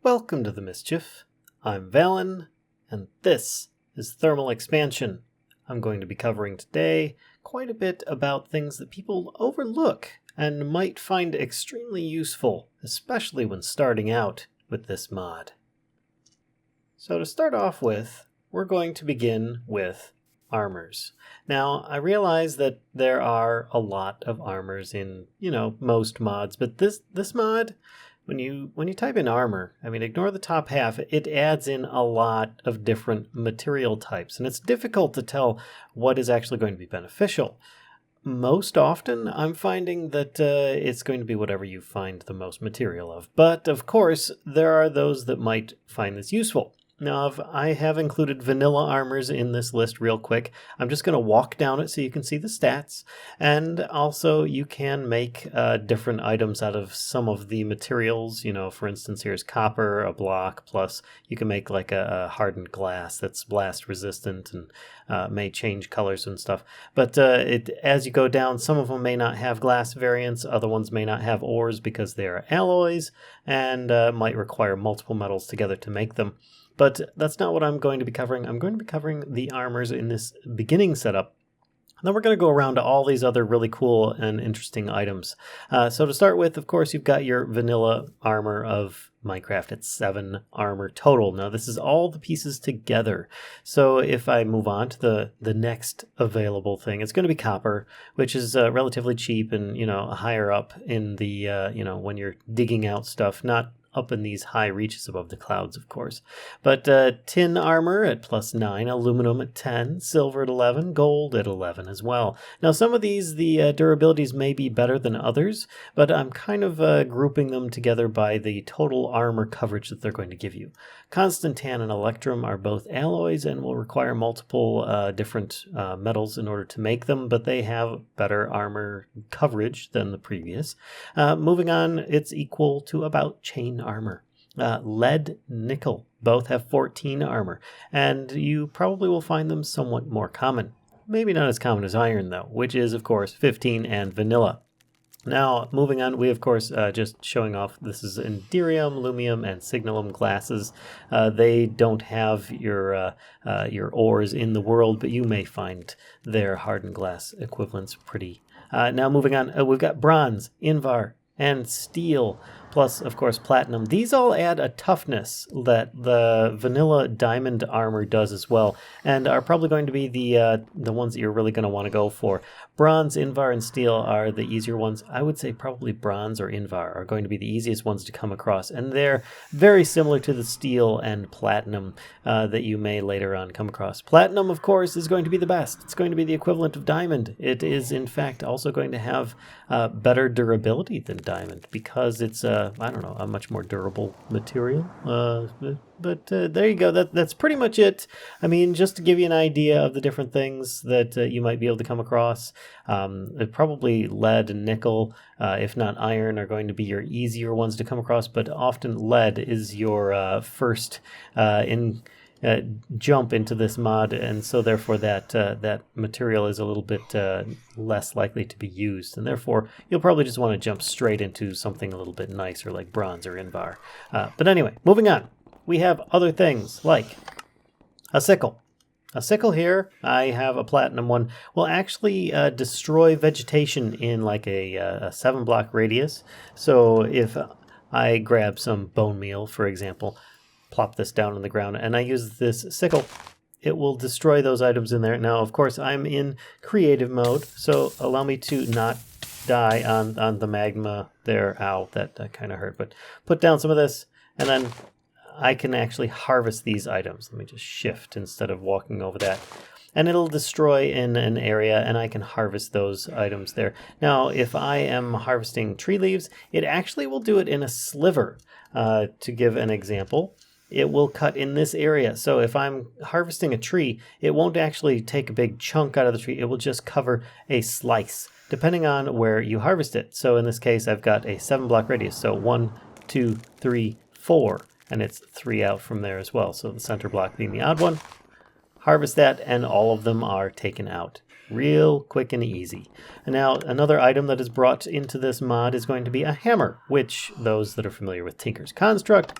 Welcome to the Mischief. I'm Vallen, and this is Thermal Expansion. I'm going to be covering today quite a bit about things that people overlook and might find extremely useful, especially when starting out with this mod. So to start off with, we're going to begin with armors. Now, I realize that there are a lot of armors in, most mods, but this mod, when you type in armor, ignore the top half, it adds in a lot of different material types, and it's difficult to tell what is actually going to be beneficial. Most often, I'm finding that it's going to be whatever you find the most material of, but of course, there are those that might find this useful. Now, I have included vanilla armors in this list real quick. I'm just going to walk down it so you can see the stats. And also, you can make different items out of some of the materials. For instance, here's copper, a block, plus you can make like a hardened glass that's blast resistant and may change colors and stuff. But as you go down, some of them may not have glass variants. Other ones may not have ores because they are alloys and might require multiple metals together to make them. But that's not what I'm going to be covering. I'm going to be covering the armors in this beginning setup. Then we're going to go around to all these other really cool and interesting items. So to start with, of course, you've got your vanilla armor of Minecraft. It's 7 armor total. Now, this is all the pieces together. So if I move on to the next available thing, it's going to be copper, which is relatively cheap and, higher up in the, when you're digging out stuff, not up in these high reaches above the clouds, of course. But tin armor at +9, aluminum at 10, silver at 11, gold at 11 as well. Now, some of these, the durabilities may be better than others, but I'm kind of grouping them together by the total armor coverage that they're going to give you. Constantan and electrum are both alloys and will require multiple different metals in order to make them, but they have better armor coverage than the previous. Moving on, it's equal to about chain armor. Lead, nickel, both have 14 armor, and you probably will find them somewhat more common. Maybe not as common as iron, though, which is, of course, 15 and vanilla. Now, moving on, we, of course, just showing off, this is Inderium, Lumium, and Signalum glasses. They don't have your ores in the world, but you may find their hardened glass equivalents pretty. Now, moving on, we've got bronze, invar, and steel, plus, of course, platinum. These all add a toughness that the vanilla diamond armor does as well, and are probably going to be the ones that you're really going to want to go for. Bronze, invar, and steel are the easier ones. I would say probably bronze or invar are going to be the easiest ones to come across, and they're very similar to the steel and platinum that you may later on come across. Platinum, of course, is going to be the best. It's going to be the equivalent of diamond. It is, in fact, also going to have better durability than diamond because it's a much more durable material. But there you go. That's pretty much it. Just to give you an idea of the different things that you might be able to come across, probably lead and nickel, if not iron, are going to be your easier ones to come across, but often lead is your first jump into this mod, and so therefore that material is a little bit less likely to be used, and therefore you'll probably just want to jump straight into something a little bit nicer like bronze or invar. But anyway, moving on, we have other things like a sickle. A sickle here, I have a platinum one, will actually destroy vegetation in like a 7-block radius. So if I grab some bone meal, for example, plop this down on the ground, and I use this sickle, it will destroy those items in there. Now, of course, I'm in creative mode, so allow me to not die on the magma there. Ow, that kind of hurt. But put down some of this, and then I can actually harvest these items. Let me just shift instead of walking over that. And it'll destroy in an area, and I can harvest those items there. Now, if I am harvesting tree leaves, it actually will do it in a sliver. To give an example, it will cut in this area. So if I'm harvesting a tree, it won't actually take a big chunk out of the tree. It will just cover a slice, depending on where you harvest it. So in this case, I've got a 7-block radius. So 1, 2, 3, 4, and it's 3 out from there as well. So the center block being the odd one. Harvest that, and all of them are taken out. Real quick and easy. And now another item that is brought into this mod is going to be a hammer, which those that are familiar with Tinker's Construct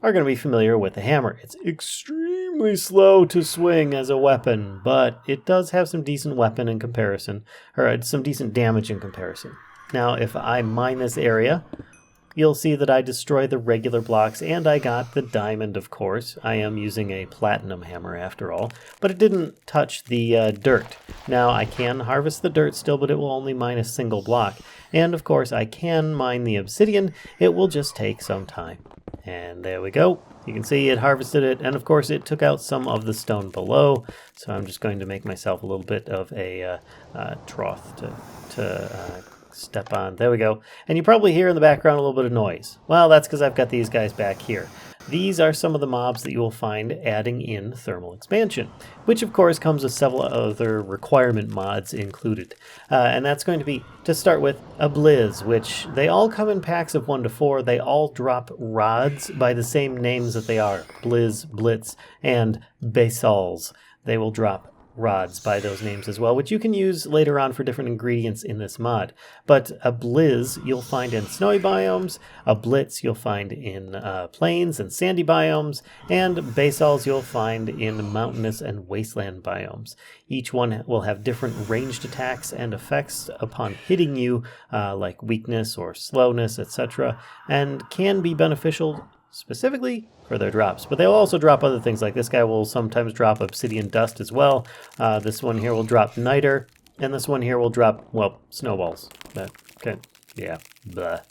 are going to be familiar with the hammer. It's extremely slow to swing as a weapon, but it does have some decent weapon in comparison, or some decent damage in comparison. Now, if I mine this area, you'll see that I destroy the regular blocks, and I got the diamond, of course. I am using a platinum hammer after all, but it didn't touch the dirt. Now, I can harvest the dirt still, but it will only mine a single block. And, of course, I can mine the obsidian. It will just take some time. And there we go. You can see it harvested it, and, of course, it took out some of the stone below. So I'm just going to make myself a little bit of a trough to step on. There we go. And you probably hear in the background a little bit of noise. Well, that's because I've got these guys back here. These are some of the mobs that you will find adding in thermal expansion, which of course comes with several other requirement mods included. And that's going to be, to start with, a Blizz, which they all come in packs of 1 to 4. They all drop rods by the same names that they are, Blizz, Blitz, and Basalls. They will drop rods by those names as well, which you can use later on for different ingredients in this mod. But a Blizz you'll find in snowy biomes, a Blitz you'll find in plains and sandy biomes, and Basalls you'll find in mountainous and wasteland biomes. Each one will have different ranged attacks and effects upon hitting you, like weakness or slowness, etc., and can be beneficial specifically for their drops. But they'll also drop other things, like this guy will sometimes drop obsidian dust as well. This one here will drop niter, and this one here will drop, well, snowballs.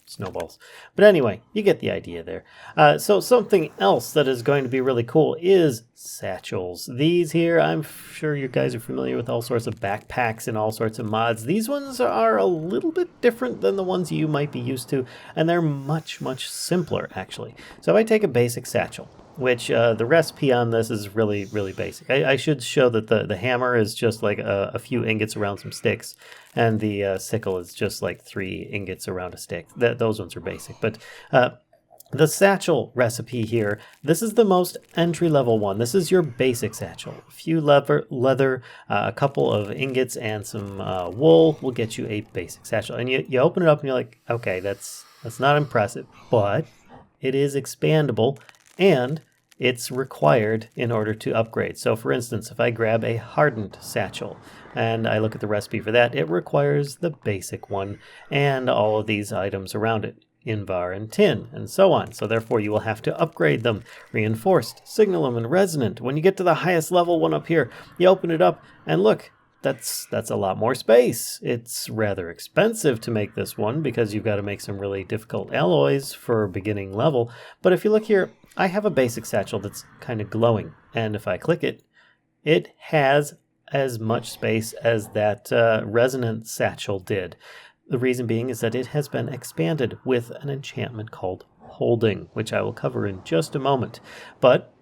Snowballs. But anyway, you get the idea there. So something else that is going to be really cool is satchels. These here, I'm sure you guys are familiar with all sorts of backpacks and all sorts of mods. These ones are a little bit different than the ones you might be used to, and they're much, much simpler, actually. So if I take a basic satchel, which the recipe on this is really, really basic. I should show that the hammer is just like a few ingots around some sticks, and the sickle is just like 3 ingots around a stick. Those ones are basic. But the satchel recipe here, this is the most entry-level one. This is your basic satchel. A few leather, a couple of ingots, and some wool will get you a basic satchel. And you open it up and you're like, okay, that's not impressive, but it is expandable, and it's required in order to upgrade. So for instance, if I grab a hardened satchel and I look at the recipe for that, it requires the basic one and all of these items around it, Invar and tin, and so on. So therefore you will have to upgrade them. Reinforced, signalum, and resonant. When you get to the highest level one up here, you open it up and look, that's a lot more space. It's rather expensive to make this one because you've got to make some really difficult alloys for beginning level. But if you look here, I have a basic satchel that's kind of glowing, and if I click it, it has as much space as that resonant satchel did. The reason being is that it has been expanded with an enchantment called Holding, which I will cover in just a moment. But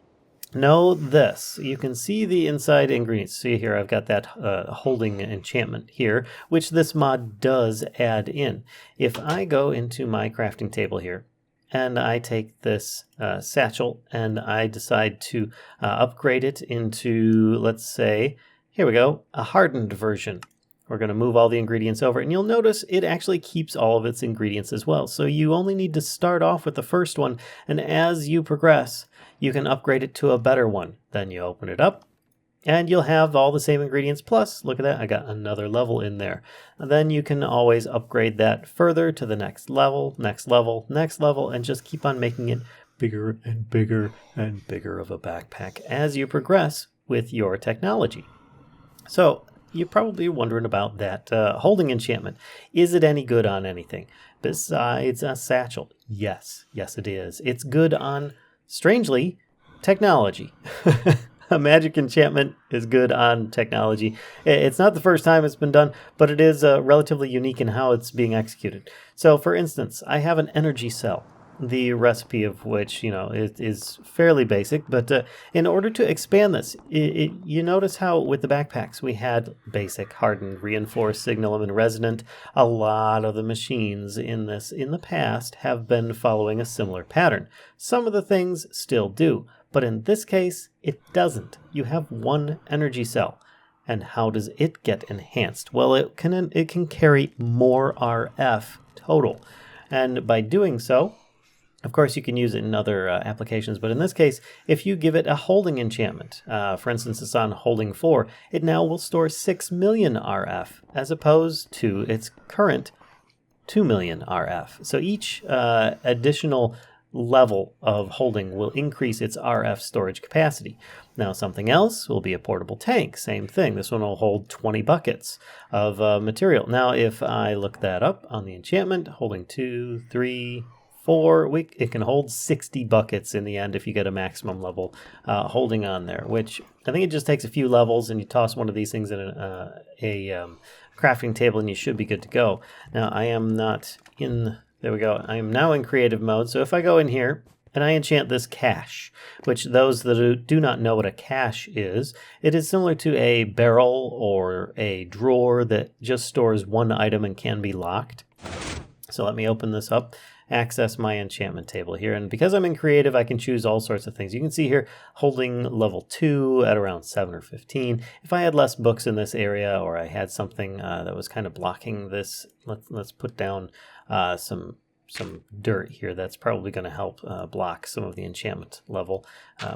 know this, you can see the inside ingredients. See here, I've got that Holding enchantment here, which this mod does add in. If I go into my crafting table here, and I take this satchel and I decide to upgrade it into, let's say, here we go, a hardened version. We're going to move all the ingredients over, and you'll notice it actually keeps all of its ingredients as well. So you only need to start off with the first one, and as you progress, you can upgrade it to a better one. Then you open it up, and you'll have all the same ingredients, plus, look at that, I got another level in there. And then you can always upgrade that further to the next level, next level, next level, and just keep on making it bigger and bigger and bigger of a backpack as you progress with your technology. So you're probably wondering about that Holding enchantment. Is it any good on anything besides a satchel? Yes, it is. It's good on, strangely, technology. A magic enchantment is good on technology. It's not the first time it's been done, but it is relatively unique in how it's being executed. So, for instance, I have an energy cell, the recipe of which, is fairly basic. But in order to expand this, you notice how with the backpacks we had basic, hardened, reinforced, signalum, and resonant. A lot of the machines in the past have been following a similar pattern. Some of the things still do. But in this case, it doesn't. You have one energy cell. And how does it get enhanced? Well, it can carry more RF total. And by doing so, Of course, you can use it in other applications, but in this case, if you give it a holding enchantment, for instance, it's on holding 4, it now will store 6 million RF, as opposed to its current 2 million RF. So each additional level of holding will increase its RF storage capacity. Now something else will be a portable tank. Same thing. This one will hold 20 buckets of material. Now if I look that up on the enchantment, holding 2, 3, 4, it can hold 60 buckets in the end if you get a maximum level holding on there, which I think it just takes a few levels, and you toss one of these things in a crafting table and you should be good to go. Now I am not in, there we go, I am now in creative mode, so if I go in here and I enchant this cache, which those that do not know what a cache is, it is similar to a barrel or a drawer that just stores one item and can be locked. So let me open this up, access my enchantment table here, and because I'm in creative, I can choose all sorts of things. You can see here holding level 2 at around 7 or 15. If I had less books in this area, or I had something that was kind of blocking this, let's put down some dirt here. That's probably going to help block some of the enchantment level.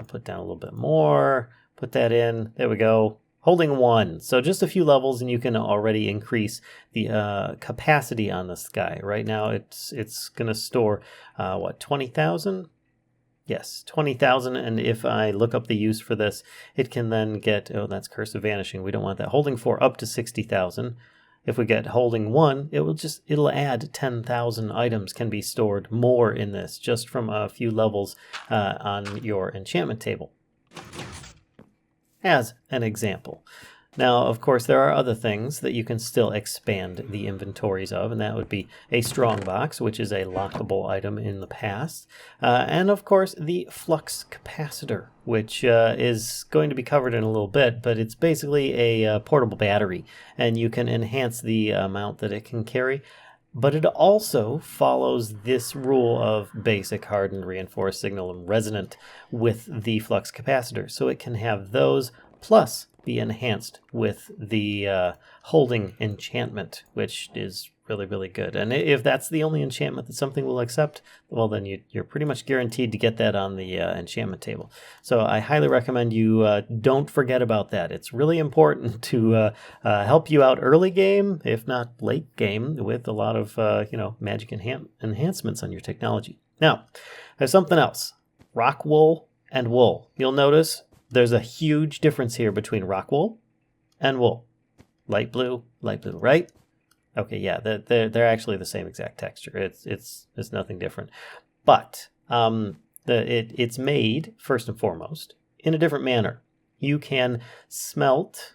Put down a little bit more, put that in, there we go. Holding 1, so just a few levels and you can already increase the capacity on this guy. Right now it's going to store, 20,000? Yes, 20,000, and if I look up the use for this, it can then get, oh, that's Curse of Vanishing, we don't want that. Holding 4 up to 60,000. If we get holding 1, it'll add 10,000 items can be stored more in this just from a few levels on your enchantment table, as an example. Now, of course, there are other things that you can still expand the inventories of, and that would be a strongbox, which is a lockable item in the past, and of course the flux capacitor, which is going to be covered in a little bit, but it's basically a portable battery, and you can enhance the amount that it can carry. But it also follows this rule of basic, hardened, reinforced, signal, and resonant with the flux capacitor. So it can have those plus be enhanced with the holding enchantment, which is really, really good. And if that's the only enchantment that something will accept, well, then you're pretty much guaranteed to get that on the enchantment table. So I highly recommend you don't forget about that. It's really important to help you out early game, if not late game, with a lot of magic enhancements on your technology. Now, there's something else. Rock wool and wool. You'll notice there's a huge difference here between rock wool and wool. Light blue, right? Okay, yeah, they're actually the same exact texture. It's nothing different, but it's made first and foremost in a different manner. You can smelt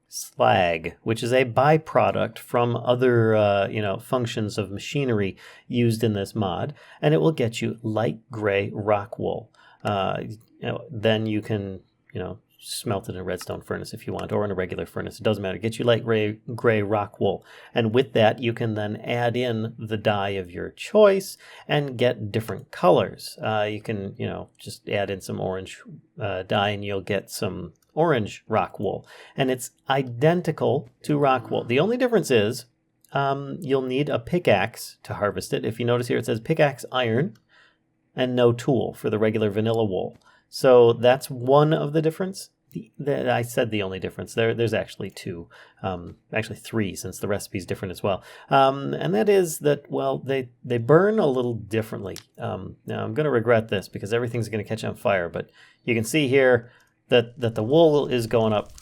slag, which is a byproduct from other functions of machinery used in this mod, and it will get you light gray rock wool. Then you can smelt it in a redstone furnace if you want, or in a regular furnace. It doesn't matter. Get you light gray rock wool. And with that, you can then add in the dye of your choice and get different colors. You can, just add in some orange dye and you'll get some orange rock wool. And it's identical to rock wool. The only difference is you'll need a pickaxe to harvest it. If you notice here, it says pickaxe iron and no tool for the regular vanilla wool. So that's one of the difference. I said the only difference. There's actually two, actually three, since the recipe is different as well. And that is that, well, they burn a little differently. Now I'm going to regret this because everything's going to catch on fire. But you can see here that the wool is going up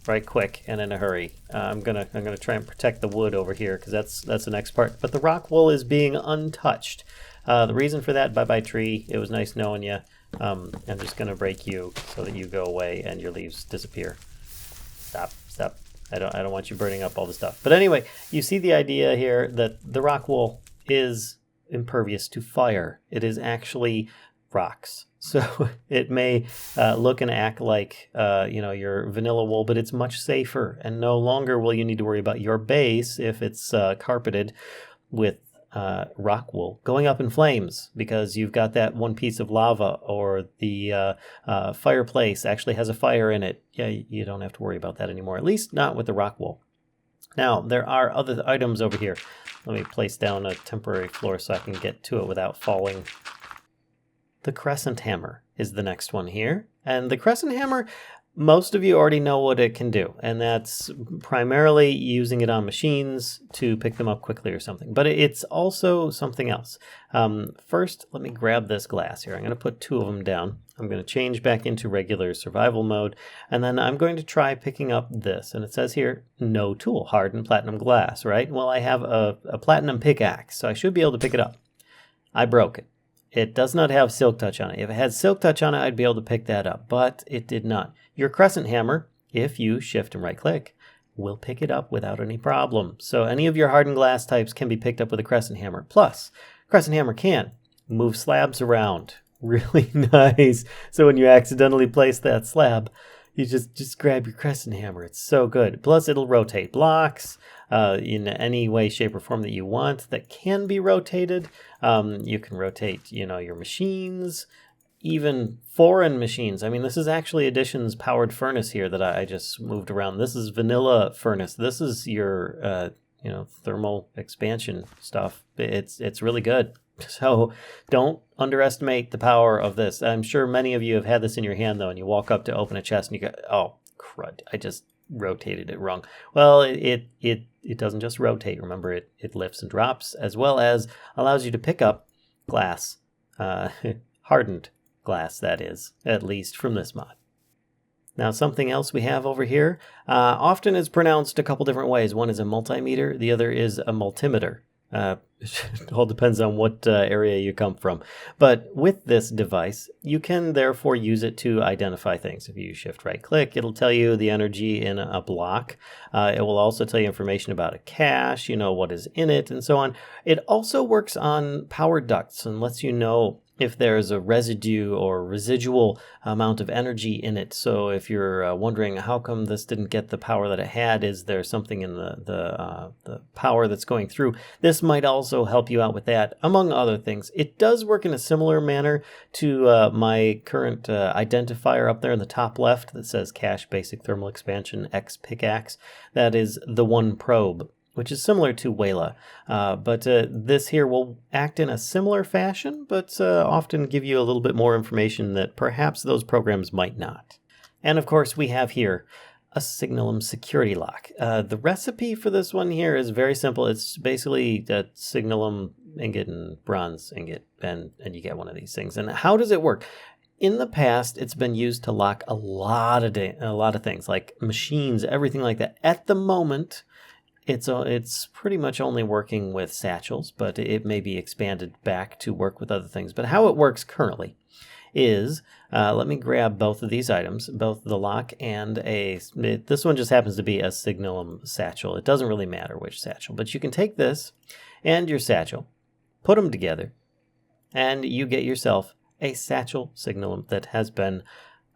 right quick and in a hurry. I'm gonna try and protect the wood over here because that's the next part. But the rock wool is being untouched. The reason for that, bye-bye tree. It was nice knowing you. I'm just going to break you so that you go away and your leaves disappear. Stop. I don't want you burning up all the stuff. But anyway, you see the idea here that the rock wool is impervious to fire. It is actually rocks. So it may look and act like your vanilla wool, but it's much safer. And no longer will you need to worry about your base if it's carpeted with rock wool going up in flames because you've got that one piece of lava, or the fireplace actually has a fire in it. Yeah, you don't have to worry about that anymore, at least not with the rock wool. Now, there are other items over here. Let me place down a temporary floor so I can get to it without falling. The Crescent Hammer is the next one here. And the Crescent Hammer, most of you already know what it can do. And that's primarily using it on machines to pick them up quickly or something. But it's also something else. First, let me grab this glass here. I'm going to put 2 of them down. I'm going to change back into regular survival mode. And then I'm going to try picking up this. And it says here, no tool, hardened platinum glass, right? Well, I have a platinum pickaxe, so I should be able to pick it up. I broke it. It does not have Silk Touch on it. If it had Silk Touch on it, I'd be able to pick that up, but it did not. Your Crescent Hammer, if you shift and right click, will pick it up without any problem. So any of your hardened glass types can be picked up with a Crescent Hammer. Plus, Crescent Hammer can move slabs around. Really nice. So when you accidentally place that slab, you just grab your Crescent Hammer. It's so good. Plus, it'll rotate blocks in any way, shape, or form that you want that can be rotated. You can rotate, your machines, even foreign machines. I mean, this is actually Edition's powered furnace here that I just moved around. This is vanilla furnace. This is your, thermal expansion stuff. It's really good. So don't underestimate the power of this. I'm sure many of you have had this in your hand, though, and you walk up to open a chest and you go, oh, crud, I just rotated it wrong. Well, it doesn't just rotate. Remember, it lifts and drops, as well as allows you to pick up glass, hardened glass, that is, at least from this mod. Now, something else we have over here often is pronounced a couple different ways. One is a multimeter, the other is a multimeter. It all depends on what area you come from. But with this device, you can therefore use it to identify things. If you shift right click, it'll tell you the energy in a block. It will also tell you information about a cache, what is in it, and so on. It also works on power ducts and lets you know if there's a residue or residual amount of energy in it. So if you're wondering how come this didn't get the power that it had, is there something in the power that's going through? This might also help you out with that, among other things. It does work in a similar manner to my current identifier up there in the top left that says Cache Basic Thermal Expansion X Pickaxe. That is the one probe, which is similar to Wayla. But this here will act in a similar fashion, but often give you a little bit more information that perhaps those programs might not. And of course, we have here a Signalum security lock. The recipe for this one here is very simple. It's basically a Signalum ingot and bronze ingot, and you get one of these things. And how does it work? In the past, it's been used to lock a lot of things, like machines, everything like that. At the moment, it's pretty much only working with satchels, but it may be expanded back to work with other things. But how it works currently is, let me grab both of these items, both the lock and this one just happens to be a Signalum satchel. It doesn't really matter which satchel, but you can take this and your satchel, put them together, and you get yourself a satchel Signalum that has been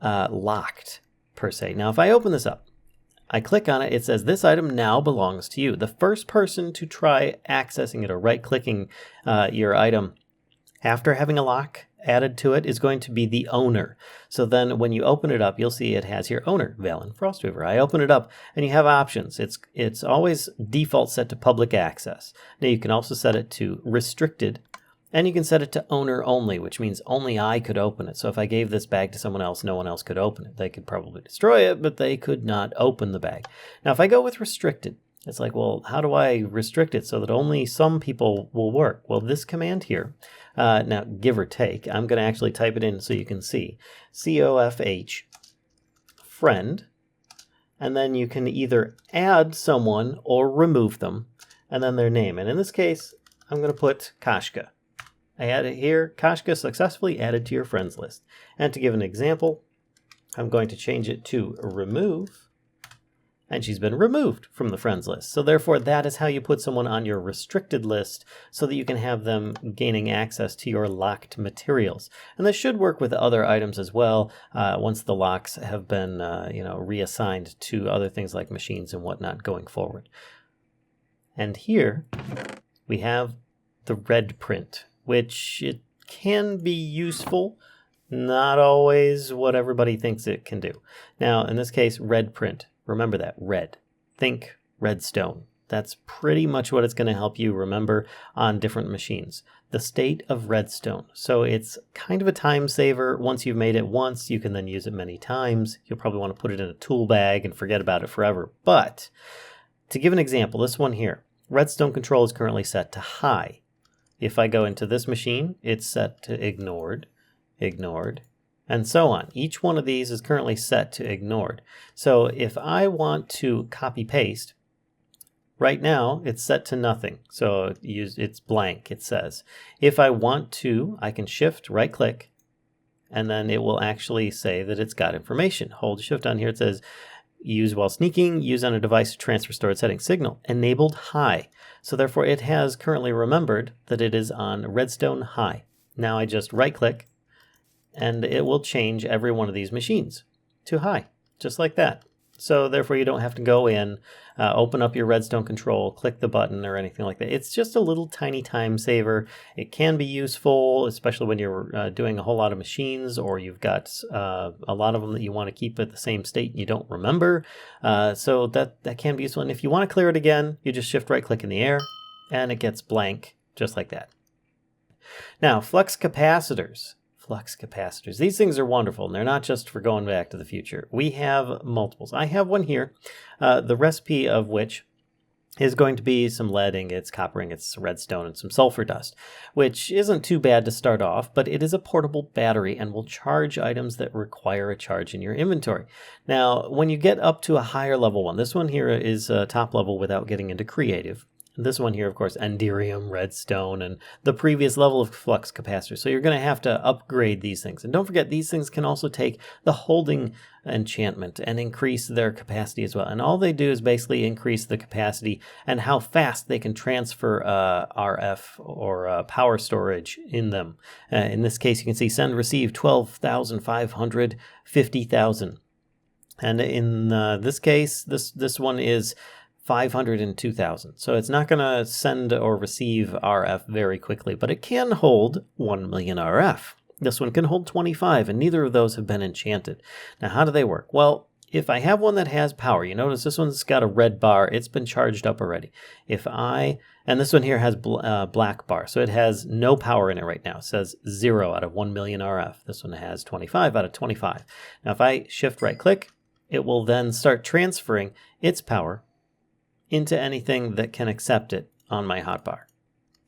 locked, per se. Now, if I open this up, I click on it, it says this item now belongs to you. The first person to try accessing it or right-clicking your item after having a lock added to it is going to be the owner. So then when you open it up, you'll see it has your owner, Vallen Frostweaver. I open it up and you have options. It's always default set to public access. Now you can also set it to restricted, and you can set it to owner only, which means only I could open it. So if I gave this bag to someone else, no one else could open it. They could probably destroy it, but they could not open the bag. Now, if I go with restricted, it's like, well, how do I restrict it so that only some people will work? Well, this command here, now give or take, I'm going to actually type it in so you can see. CoFH friend, and then you can either add someone or remove them, and then their name. And in this case, I'm going to put Kashka. I add it here, Kashka successfully added to your friends list. And to give an example, I'm going to change it to remove, and she's been removed from the friends list. So therefore, that is how you put someone on your restricted list so that you can have them gaining access to your locked materials. And this should work with other items as well, once the locks have been reassigned to other things like machines and whatnot going forward. And here we have the red print, which it can be useful, not always what everybody thinks it can do. Now, in this case, red print. Remember that, red. Think redstone. That's pretty much what it's going to help you remember on different machines. The state of redstone. So it's kind of a time saver. Once you've made it once, you can then use it many times. You'll probably want to put it in a tool bag and forget about it forever. But to give an example, this one here, redstone control is currently set to high. If I go into this machine, it's set to ignored, ignored, and so on. Each one of these is currently set to ignored. So if I want to copy paste, right now, it's set to nothing, so it's blank, it says. If I want to, I can shift, right-click, and then it will actually say that it's got information. Hold shift on here, it says, use while sneaking, use on a device to transfer stored settings. Signal, enabled high. So therefore, it has currently remembered that it is on redstone high. Now I just right-click, and it will change every one of these machines to high, just like that. So therefore, you don't have to go in, open up your redstone control, click the button or anything like that. It's just a little tiny time saver. It can be useful, especially when you're doing a whole lot of machines or you've got a lot of them that you want to keep at the same state and you don't remember. So that can be useful. And if you want to clear it again, you just shift right click in the air and it gets blank just like that. Now, flux capacitors. Flux capacitors. These things are wonderful, and they're not just for going back to the future. We have multiples. I have one here, the recipe of which is going to be some lead ingots, copper ingots, redstone, and some sulfur dust, which isn't too bad to start off, but it is a portable battery and will charge items that require a charge in your inventory. Now, when you get up to a higher level one, this one here is top level without getting into creative. This one here, of course, enderium, redstone, and the previous level of flux capacitor. So you're going to have to upgrade these things. And don't forget, these things can also take the holding enchantment and increase their capacity as well. And all they do is basically increase the capacity and how fast they can transfer RF or power storage in them. In this case, you can see send, receive 12,500, 50,000. And in this case, this one is 502,000. So it's not going to send or receive RF very quickly, but it can hold 1 million RF. This one can hold 25, and neither of those have been enchanted. Now, how do they work? Well, if I have one that has power, you notice this one's got a red bar. It's been charged up already. And this one here has black bar, so it has no power in it right now. It says 0 out of 1 million RF. This one has 25 out of 25. Now, if I shift right click, it will then start transferring its power into anything that can accept it on my hotbar.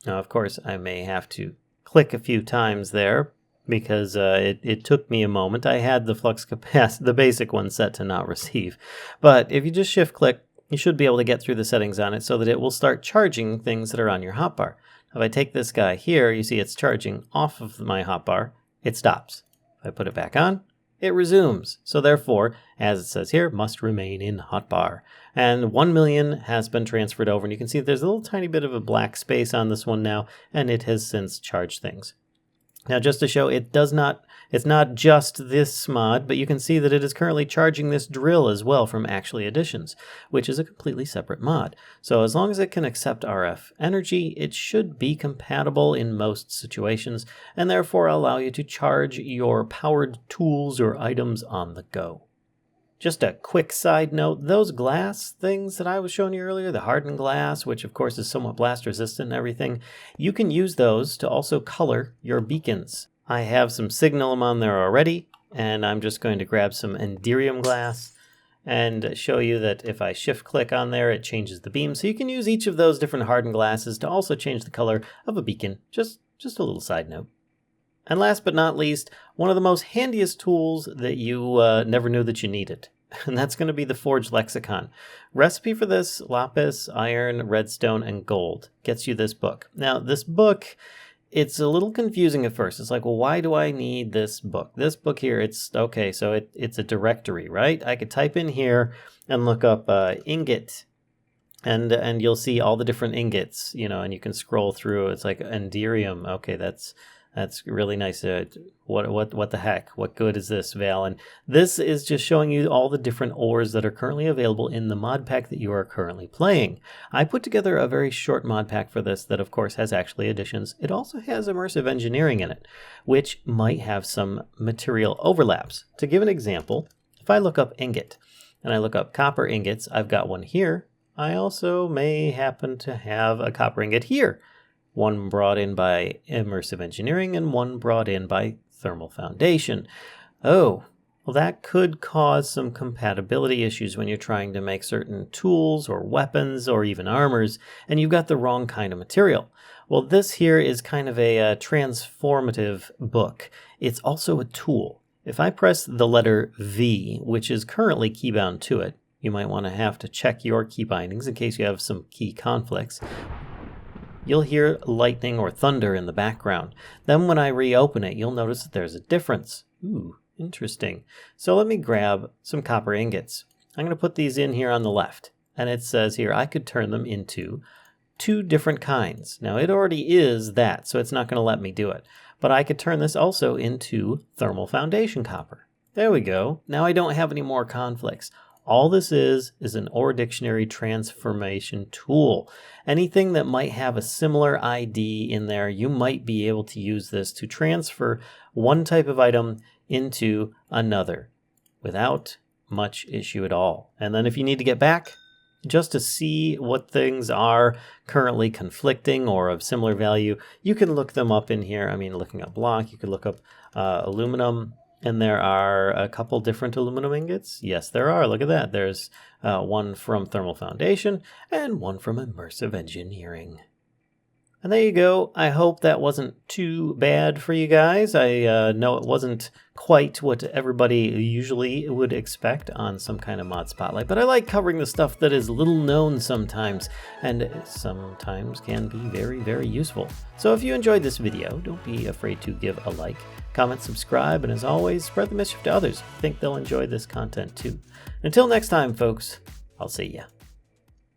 Now, of course, I may have to click a few times there because it took me a moment. I had the flux capacitor, the basic one, set to not receive. But if you just shift click, you should be able to get through the settings on it so that it will start charging things that are on your hotbar. If I take this guy here, you see it's charging off of my hotbar. It stops. If I put it back on, it resumes. So therefore, as it says here, must remain in hotbar. And 1 million has been transferred over. And you can see there's a little tiny bit of a black space on this one now, and it has since charged things. Now, just to show, it's not just this mod, but you can see that it is currently charging this drill as well from Actually Additions, which is a completely separate mod. So as long as it can accept RF energy, it should be compatible in most situations, and therefore allow you to charge your powered tools or items on the go. Just a quick side note, those glass things that I was showing you earlier, the hardened glass, which of course is somewhat blast resistant and everything, you can use those to also color your beacons. I have some signalum on there already, and I'm just going to grab some enderium glass and show you that if I shift click on there, it changes the beam. So you can use each of those different hardened glasses to also change the color of a beacon. Just a little side note. And last but not least, one of the most handiest tools that you never knew that you needed. And that's going to be the Forge Lexicon. Recipe for this, lapis, iron, redstone, and gold. Gets you this book. Now, this book, it's a little confusing at first. It's like, well, why do I need this book? This book here, it's a directory, right? I could type in here and look up ingot. And you'll see all the different ingots, and you can scroll through. It's like enderium. Okay, that's really nice. What the heck? What good is this, Vallen? This is just showing you all the different ores that are currently available in the mod pack that you are currently playing. I put together a very short mod pack for this that, of course, has Actually Additions. It also has immersive engineering in it, which might have some material overlaps. To give an example, if I look up ingot and I look up copper ingots, I've got one here I also may happen to have a copper ingot here. One brought in by Immersive Engineering and one brought in by Thermal Foundation. Oh, well, that could cause some compatibility issues when you're trying to make certain tools or weapons or even armors, and you've got the wrong kind of material. Well, this here is kind of a transformative book. It's also a tool. If I press the letter V, which is currently keybound to it, you might want to have to check your key bindings in case you have some key conflicts. You'll hear lightning or thunder in the background. Then when I reopen it, you'll notice that there's a difference. Ooh, interesting. So let me grab some copper ingots. I'm going to put these in here on the left. And it says here I could turn them into 2 different kinds. Now it already is that, so it's not going to let me do it. But I could turn this also into Thermal Foundation copper. There we go. Now I don't have any more conflicts. All this is an OR dictionary transformation tool. Anything that might have a similar ID in there, you might be able to use this to transfer one type of item into another without much issue at all. And then if you need to get back, just to see what things are currently conflicting or of similar value, you can look them up in here. I mean, looking up block, you could look up aluminum. And there are a couple different aluminum ingots. Yes, there are. Look at that. There's one from Thermal Foundation and one from Immersive Engineering. And there you go. I hope that wasn't too bad for you guys. I know it wasn't quite what everybody usually would expect on some kind of mod spotlight, but I like covering the stuff that is little known sometimes, and sometimes can be very, very useful. So if you enjoyed this video, don't be afraid to give a like, comment, subscribe, and as always, spread the mischief to others. I think they'll enjoy this content too. Until next time, folks, I'll see ya.